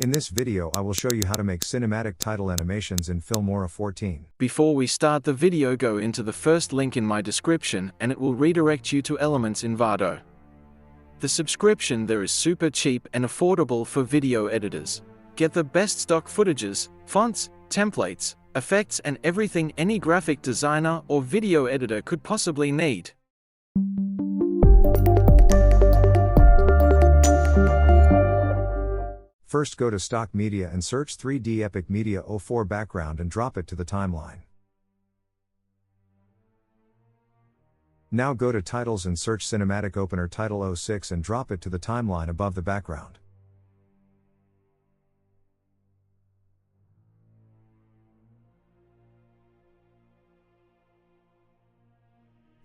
In this video I will show you how to make cinematic title animations in Filmora 14. Before we start the video, go into the first link in my description and it will redirect you to Elements in Vado. The subscription there is super cheap and affordable for video editors. Get the best stock footages, fonts, templates, effects and everything any graphic designer or video editor could possibly need. First go to Stock Media and search 3D Epic Media 04 background and drop it to the timeline. Now go to Titles and search Cinematic Opener Title 06 and drop it to the timeline above the background.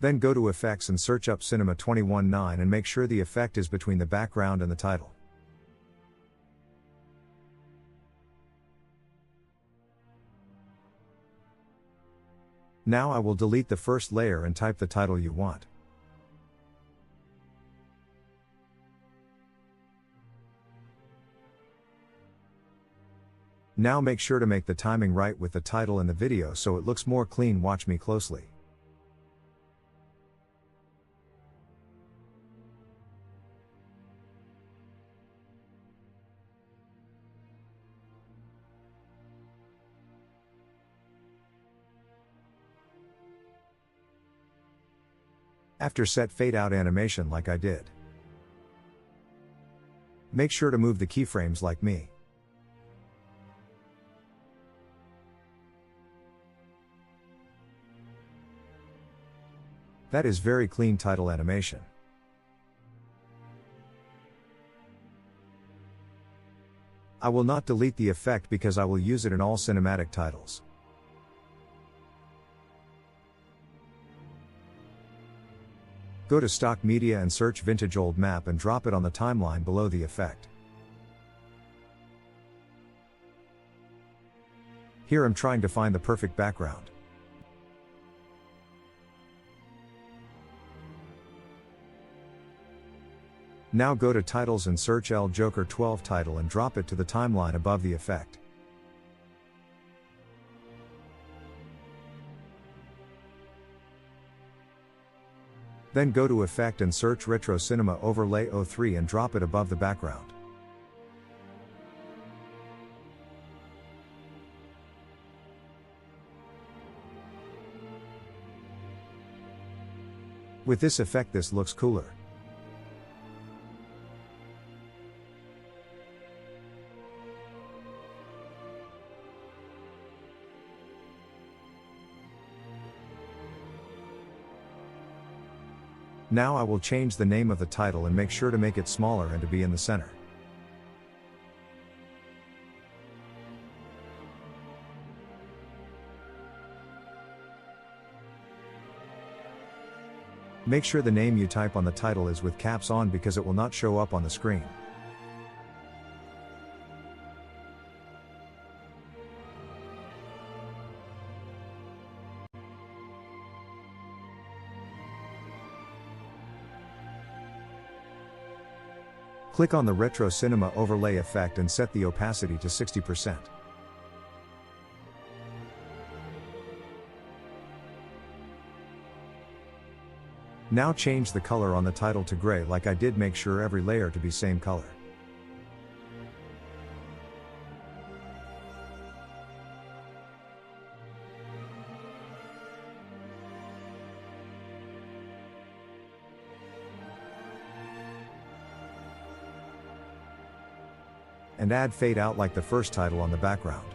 Then go to Effects and search up Cinema 21.9 and make sure the effect is between the background and the title. Now I will delete the first layer and type the title you want. Now make sure to make the timing right with the title and the video so it looks more clean. Watch me closely. After set fade out animation like I did. Make sure to move the keyframes like me. That is very clean title animation. I will not delete the effect because I will use it in all cinematic titles. Go to Stock Media and search Vintage Old Map and drop it on the timeline below the effect. Here I'm trying to find the perfect background. Now go to Titles and search L Joker 12 title and drop it to the timeline above the effect. Then go to Effect and search Retro Cinema Overlay 03 and drop it above the background. With this effect this looks cooler. Now I will change the name of the title and make sure to make it smaller and to be in the center. Make sure the name you type on the title is with caps on because it will not show up on the screen. Click on the Retro Cinema Overlay effect and set the opacity to 60%. Now change the color on the title to gray like I did. Make sure every layer to be same color. And add fade out like the first title on the background.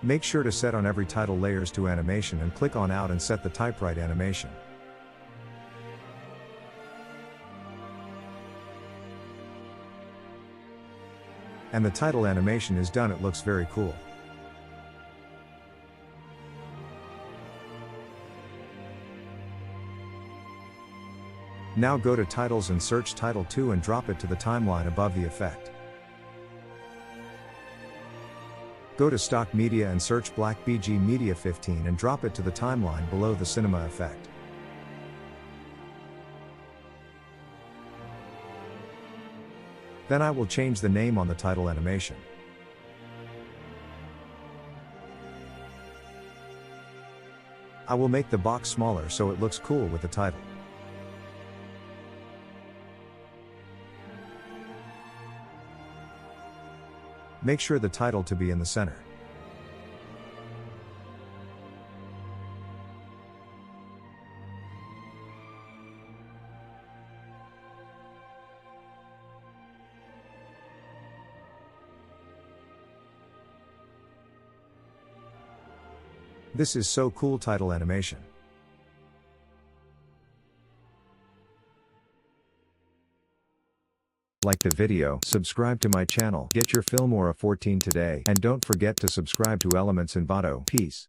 Make sure to set on every title layers to animation and click on out and set the typewrite animation. And the title animation is done. It looks very cool. Now go to Titles and search Title 2 and drop it to the timeline above the effect. Go to Stock Media and search Black BG Media 15 and drop it to the timeline below the cinema effect. Then I will change the name on the title animation. I will make the box smaller so it looks cool with the title. Make sure the title to be in the center. This is so cool title animation. Like the video, subscribe to my channel, get your Filmora 14 today, and don't forget to subscribe to Elements Envato. Peace.